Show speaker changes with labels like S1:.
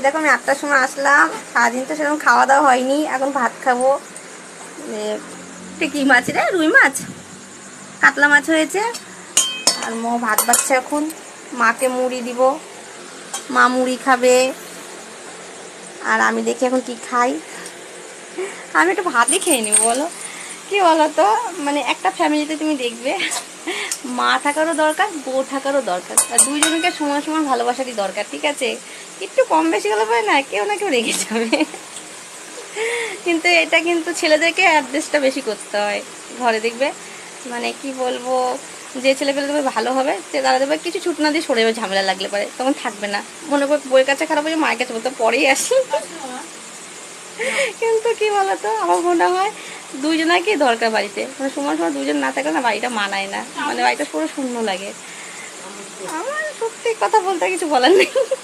S1: দেখো আমি 8টার সময় আসলাম, সারাদিন তো সেরকম খাওয়া দাওয়া হয়নি, এখন ভাত খাবো। কি মাছ রে? রুই মাছ, কাতলা মাছ হয়েছে। আর মা ভাত বাচ্ছে এখন, মাকে মুড়ি দিব, মা মুড়ি খাবে। আর আমি দেখি এখন কি খাই। আমি একটু ভাতই খেয়ে নিব। বলো কি বলো তো, মানে একটা ফ্যামিলিতে তুমি দেখবে মা থাকারও দরকার, বউ থাকারও দরকার, আর দুইজনকে সমান সমান ভালোবাসারই দরকার, ঠিক আছে? একটু কম বেশি হলে পারে না, কেউ না কেউ রেগে যাবে। কিন্তু এটা কিন্তু ছেলেদেরকে অ্যাডজাস্টটা বেশি করতে হয় ঘরে, দেখবে মানে কি বলবো, যে ছেলেপেলে দেবে ভালো হবে, সে তারা দেবে কিছু ছুট না দিয়ে সরে যাবে, ঝামেলা লাগলে পারে তখন থাকবে না, মনে করে বইয়ের কাছে খারাপ হয়ে মায়ের কাছে বলতে পরেই আসি। কিন্তু কি বলতো, আমার মনে হয় দুইজনাকেই দরকার বাড়িতে, মানে সমান সময় দুইজন না থাকলে না বাড়িটা মানায় না, মানে বাড়িটা পুরো শূন্য লাগে। আমার সত্যি কথা বলতে কিছু বলার নেই।